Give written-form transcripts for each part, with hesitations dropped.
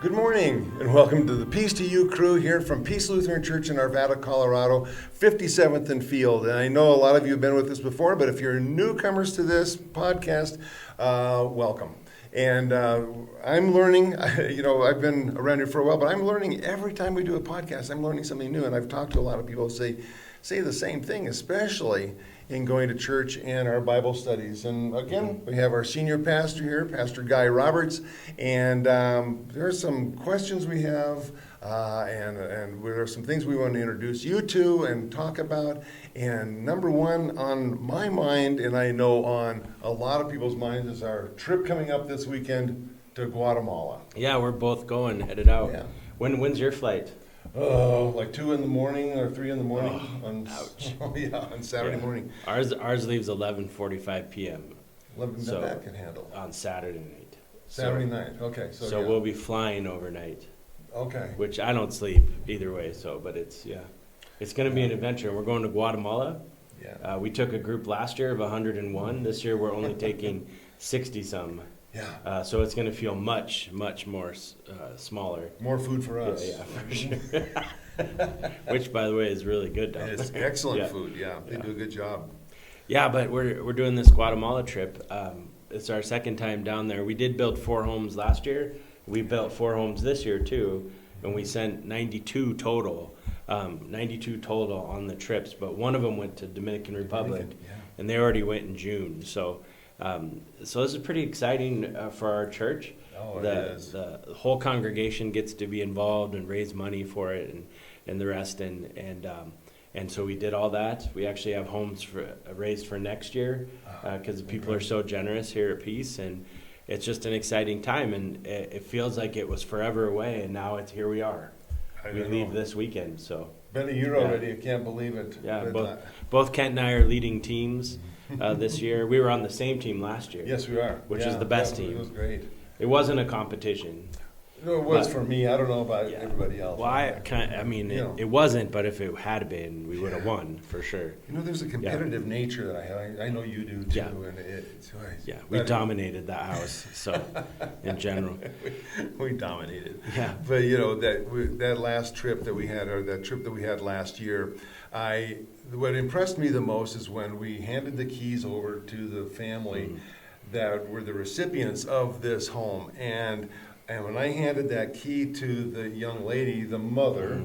Good morning and welcome to the Peace to You crew here from Peace Lutheran Church in Arvada, Colorado, 57th and Field. And I know a lot of you have been with us before, but if you're newcomers to this podcast, welcome. And I'm learning, I've been around here for a while, but I'm learning every time we do a podcast, I'm learning something new. And I've talked to a lot of people who say the same thing, especially in going to church and our Bible studies. And again, we have our senior pastor here, Pastor Guy Roberts, and there are some questions we have, and there are some things we want to introduce you to and talk about. And number one on my mind, and I know on a lot of people's minds, is our trip coming up this weekend to Guatemala. Yeah, we're both headed out. Yeah. When's your flight? Oh, like 2 in the morning or 3 in the morning ouch. on Saturday morning. Ours leaves 11:45 p.m. That can handle. On Saturday night. Saturday night. Okay. So yeah. we'll be flying overnight. Okay. Which I don't sleep either way. But it's going to be an adventure. We're going to Guatemala. Yeah. We took a group last year of 101. This year we're only taking 60 some. Yeah. So it's going to feel much more smaller. More food for us. Yeah, for sure. Which, by the way, is really good down there. It's excellent food. Yeah, they do a good job. Yeah, but we're doing this Guatemala trip. It's our second time down there. We did build 4 homes last year. We built 4 homes this year too, and we sent 92 total. 92 total on the trips, but one of them went to Dominican Republic, and they already went in June. So this is pretty exciting for our church. Oh, it is. The whole congregation gets to be involved and raise money for it, and the rest, and so we did all that. We actually have homes raised for next year because people are so generous here at Peace, and it's just an exciting time. And it feels like it was forever away, and now here we are. We leave this weekend, so. Been a year already. I can't believe it. Yeah, both Kent and I are leading teams this year. We were on the same team last year. Yes, we are. Which is the best team. It was great. It wasn't a competition. No, it was for me. I don't know about everybody else. Well, it wasn't, but if it had been, we would have won for sure. There's a competitive nature that I have. I know you do too. Yeah. And We dominated that house. So, in general, we dominated. Yeah. But that last trip that we had, or that trip that we had last year, what impressed me the most is when we handed the keys over to the family that were the recipients of this home, and when I handed that key to the young lady, the mother,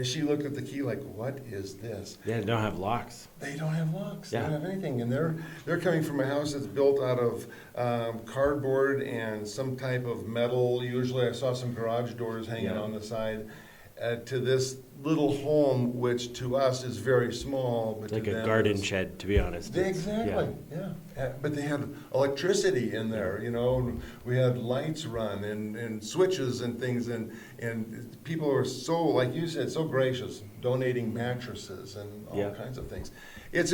she looked at the key like, "What is this?" Yeah, they don't have locks. They don't have locks. Yeah. They don't have anything, and they're coming from a house that's built out of cardboard and some type of metal. Usually, I saw some garage doors hanging on the side. To this little home, which to us is very small, but Like to a them garden shed, to be honest. Exactly. Yeah. But they had electricity in there. We had lights run and switches and things, and people are so, like you said, so gracious, donating mattresses and all kinds of things. It's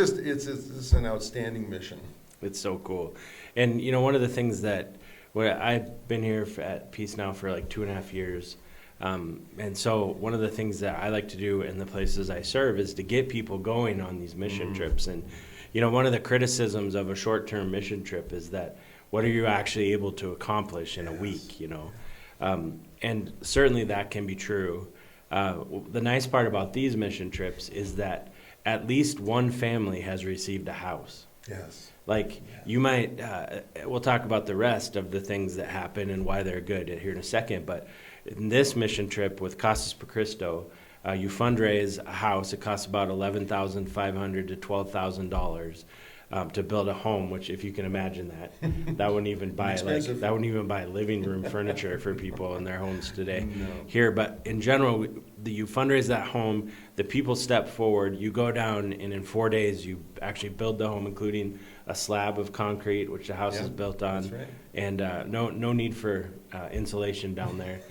an outstanding mission. It's so cool. And one of the things that I've been here at Peace now for like 2.5 years. And so one of the things that I like to do in the places I serve is to get people going on these mission trips. And, one of the criticisms of a short-term mission trip is that what are you actually able to accomplish in a week, And certainly that can be true. The nice part about these mission trips is that at least one family has received a house. Yes. You might, we'll talk about the rest of the things that happen and why they're good here in a second, but in this mission trip with Casas per Cristo, you fundraise a house. It costs about $11,500 to $12,000 to build a home. Which, if you can imagine that wouldn't even buy living room furniture for people in their homes today. No. Here. But in general, you fundraise that home. The people step forward. You go down, and in 4 days, you actually build the home, including a slab of concrete, which the house is built on. That's right. And no need for insulation down there.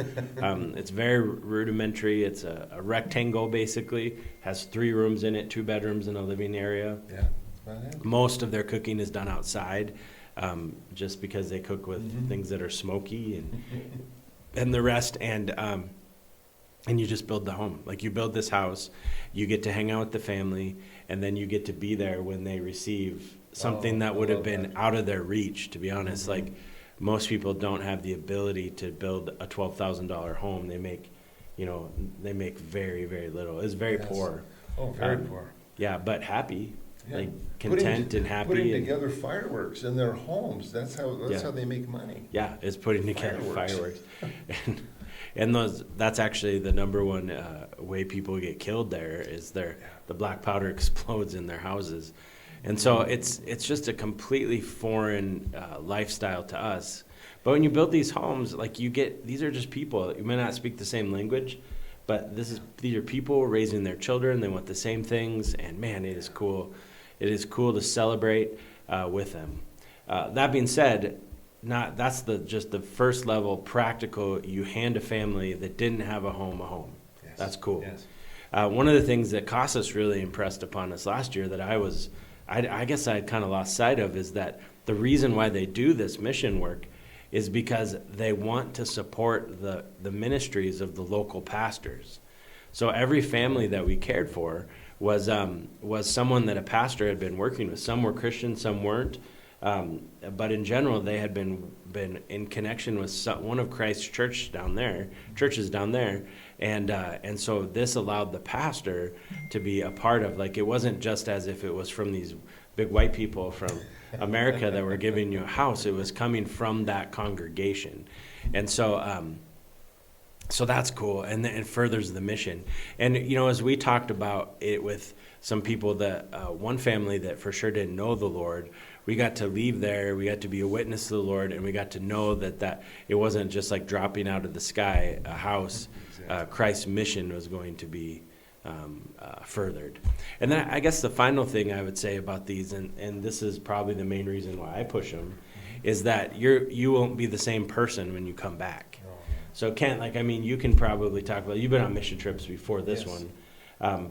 It's very rudimentary. It's a rectangle, basically. Has 3 rooms in it, 2 bedrooms and a living area. Yeah, that's about it. Most of their cooking is done outside, just because they cook with things that are smoky and the rest. And you just build the home. Like, you build this house, you get to hang out with the family, and then you get to be there when they receive something that would have been out of their reach, to be honest. Like, most people don't have the ability to build a $12,000 home. They make, they make very, very little. It's very poor. Oh, very poor. Yeah, but happy, Yeah. like content and happy. Putting together fireworks in their homes. That's how they make money. Yeah, it's putting together Fireworks. and that's actually the number one way people get killed there is the black powder explodes in their houses. And so it's just a completely foreign lifestyle to us. But when you build these homes, like these are just people. You may not speak the same language, but these are people raising their children. They want the same things, and man, it is cool. It is cool to celebrate with them. That being said, that's just the first level practical. You hand a family that didn't have a home. Yes. That's cool. Yes. One of the things that Casas really impressed upon us last year that I guess I had kind of lost sight of is that the reason why they do this mission work is because they want to support the ministries of the local pastors. So every family that we cared for was someone that a pastor had been working with. Some were Christian, some weren't. But in general, they had been in connection with one of Christ's churches down there, and so this allowed the pastor to be a part of. Like, it wasn't just as if it was from these big white people from America that were giving you a house. It was coming from that congregation, and so that's cool, and it furthers the mission. And as we talked about it with some people that one family that for sure didn't know the Lord. We got to leave there, we got to be a witness to the Lord, and we got to know that it wasn't just like dropping out of the sky a house. Exactly. Christ's mission was going to be furthered. And then I guess the final thing I would say about these, and this is probably the main reason why I push them, is that you won't be the same person when you come back. So Kent, you can probably talk about, you've been on mission trips before this one.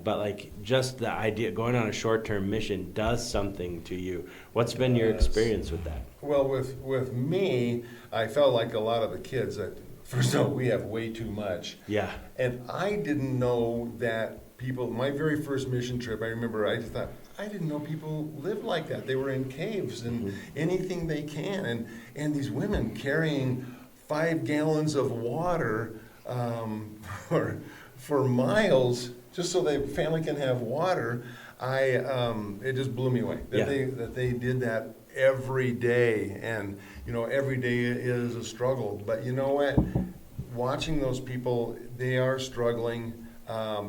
But just the idea going on a short-term mission does something to you. What's been your experience with that? Well, with me, I felt like a lot of the kids that first of all we have way too much. Yeah. And I didn't know that people. My very first mission trip, I remember I just thought I didn't know people lived like that. They were in caves and anything they can, and these women carrying 5 gallons of water for miles. Just so the family can have water, it just blew me away that they did that every day, and every day is a struggle. But you know what? Watching those people, they are struggling.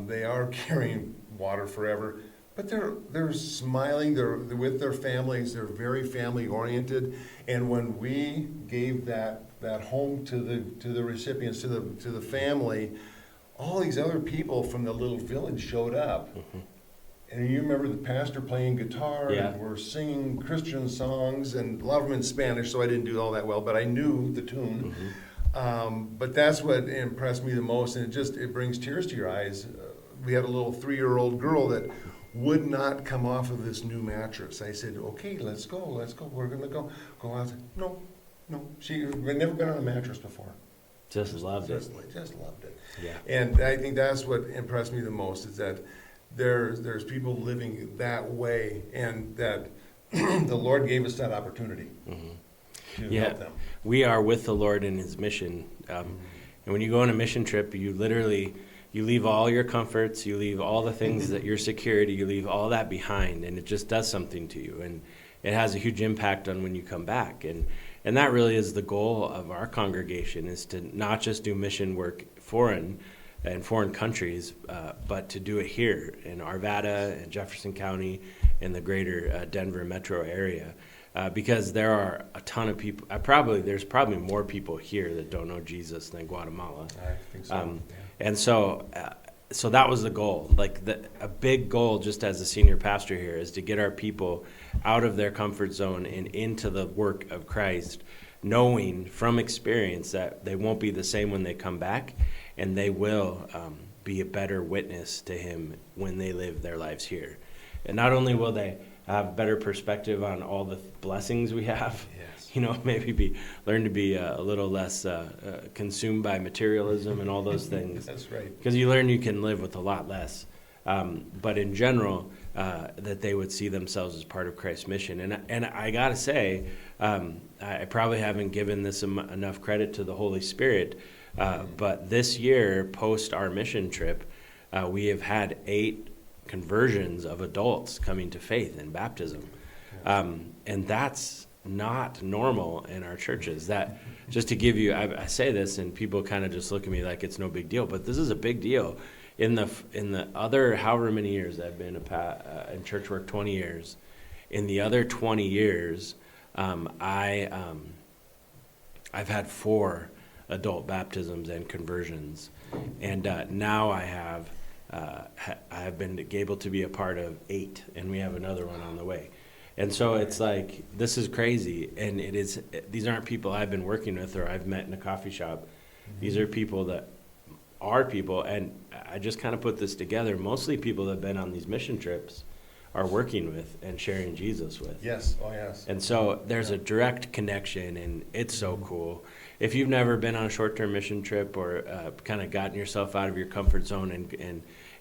They are carrying water forever, but they're smiling. They're with their families. They're very family oriented. And when we gave that home to the recipients, to the family. All these other people from the little village showed up. Mm-hmm. And you remember the pastor playing guitar, and we're singing Christian songs, and a lot of them in Spanish, so I didn't do all that well, but I knew the tune. Mm-hmm. But that's what impressed me the most, and it brings tears to your eyes. We had a little 3-year-old girl that would not come off of this new mattress. I said, okay, let's go, we're going to go out. No, she had never been on a mattress before. Just loved it. Just loved it. Yeah. And I think that's what impressed me the most is that there's people living that way, and that the Lord gave us that opportunity to help them. We are with the Lord in His mission. And when you go on a mission trip, you leave all your comforts, you leave all the things that your security, you leave all that behind, and it just does something to you. And it has a huge impact on when you come back. And that really is the goal of our congregation, is to not just do mission work foreign countries, but to do it here in Arvada and Jefferson County and the greater Denver metro area. Because there are a ton of people, there's probably more people here that don't know Jesus than Guatemala. I think so. And so that was the goal. A big goal, just as a senior pastor here, is to get our people out of their comfort zone and into the work of Christ, knowing from experience that they won't be the same when they come back, and they will be a better witness to Him when they live their lives here. And not only will they have better perspective on all the blessings we have, maybe learn to be a little less consumed by materialism and all those things. That's right. Because you learn you can live with a lot less. But in general, that they would see themselves as part of Christ's mission. And I got to say, I probably haven't given this enough credit to the Holy Spirit, but this year, post our mission trip, we have had 8 conversions of adults coming to faith in baptism. And that's not normal in our churches. That, just to give you, I say this and people kind of just look at me like it's no big deal, but this is a big deal. In the other however many years I've been in church work, 20 years, in the other 20 years, I've had 4 adult baptisms and conversions, and now I have been able to be a part of 8, and we have another one on the way. And so it's like, this is crazy, and these aren't people I've been working with or I've met in a coffee shop. These are people that are people, and I just kind of put this together. Mostly people that have been on these mission trips are working with and sharing Jesus with. Yes, oh yes. And so there's a direct connection, and it's so cool. If you've never been on a short-term mission trip or kind of gotten yourself out of your comfort zone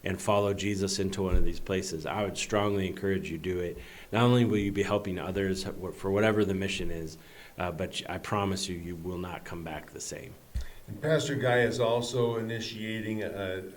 and follow Jesus into one of these places, I would strongly encourage you to do it. Not only will you be helping others for whatever the mission is, but I promise you, you will not come back the same. And Pastor Guy is also initiating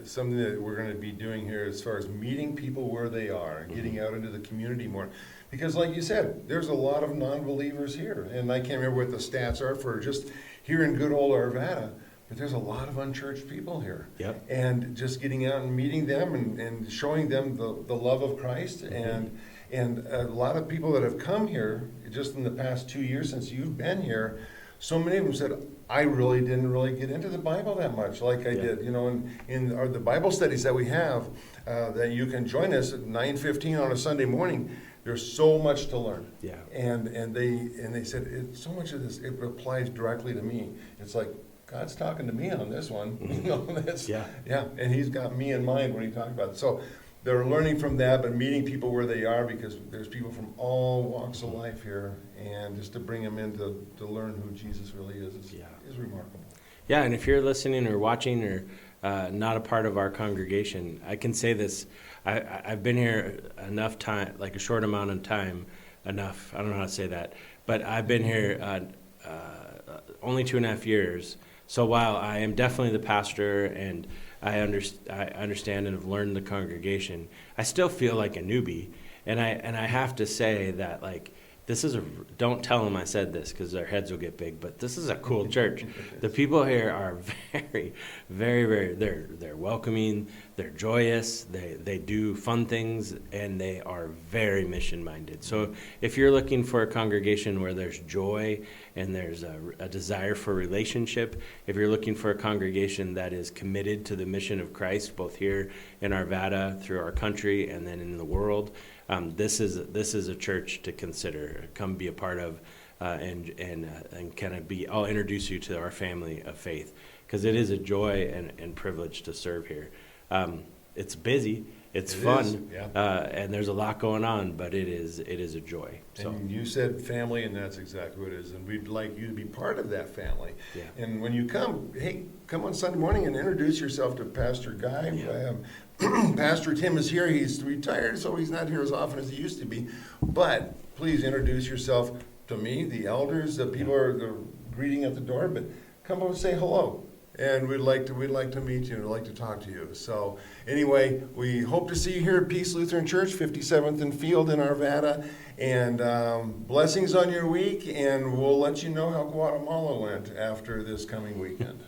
something that we're going to be doing here as far as meeting people where they are and getting out into the community more. Because like you said, there's a lot of non-believers here. And I can't remember what the stats are for just here in good old Arvada, but there's a lot of unchurched people here. Yep. And just getting out and meeting them and showing them the love of Christ. And a lot of people that have come here just in the past 2 years since you've been here, so many of them said, I really didn't get into the Bible that much like I did. You know, in the Bible studies that we have, that you can join us at 9:15 on a Sunday morning. There's so much to learn. Yeah. And they said, so much of this, it applies directly to me. It's like, God's talking to me on this one. You know, yeah, and He's got me in mind when He talked about it. So they're learning from that, but meeting people where they are, because there's people from all walks of life here, and just to bring them in to learn who Jesus really is remarkable. Yeah, and if you're listening or watching or not a part of our congregation, I can say this. I've been here enough time, like a short amount of time, enough, I don't know how to say that, but I've been here only 2.5 years. So while I am definitely the pastor and I understand and have learned the congregation, I still feel like a newbie. And I have to say that, like, this is don't tell them I said this because their heads will get big, but this is a cool church. The people here are very, very, very, they're welcoming, they're joyous, they do fun things, and they are very mission-minded. So if you're looking for a congregation where there's joy and there's a desire for relationship, if you're looking for a congregation that is committed to the mission of Christ, both here in Arvada, through our country, and then in the world, this is a church to consider. Come be a part of, and kind of be. I'll introduce you to our family of faith, because it is a joy and privilege to serve here. It's busy, it's fun, and there's a lot going on, but it is a joy. So. And you said family, and that's exactly what it is. And we'd like you to be part of that family. Yeah. And when you come, come on Sunday morning and introduce yourself to Pastor Guy. Yeah. Pastor Tim is here. He's retired, so he's not here as often as he used to be. But please introduce yourself to me, the elders, the people are greeting at the door. But come over and say hello, and we'd like to meet you and we'd like to talk to you. So anyway, we hope to see you here at Peace Lutheran Church, 57th and Field in Arvada. And blessings on your week, and we'll let you know how Guatemala went after this coming weekend.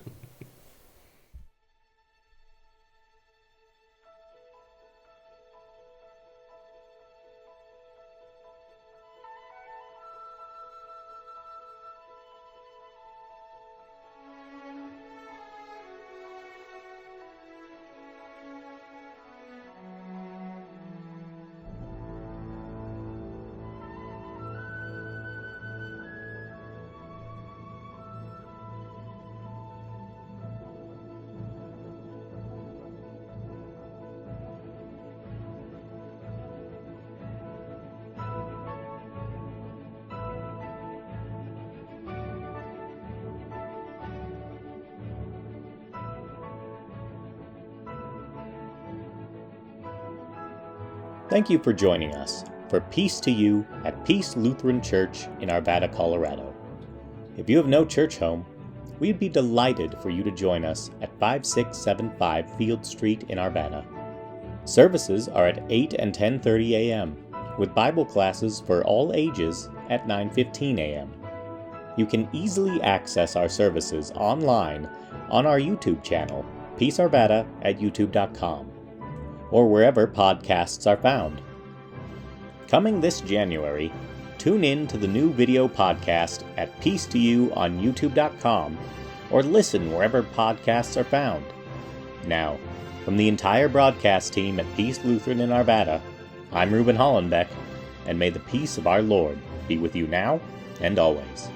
Thank you for joining us for Peace to You at Peace Lutheran Church in Arvada, Colorado. If you have no church home, we'd be delighted for you to join us at 5675 Field Street in Arvada. Services are at 8 and 10:30 a.m., with Bible classes for all ages at 9:15 a.m. You can easily access our services online on our YouTube channel, Peace Arvada at youtube.com, or wherever podcasts are found. Coming this January, tune in to the new video podcast at Peace to You on youtube.com, or listen wherever podcasts are found. Now, from the entire broadcast team at Peace Lutheran in Arvada, I'm Reuben Hollenbeck, and may the peace of our Lord be with you now and always.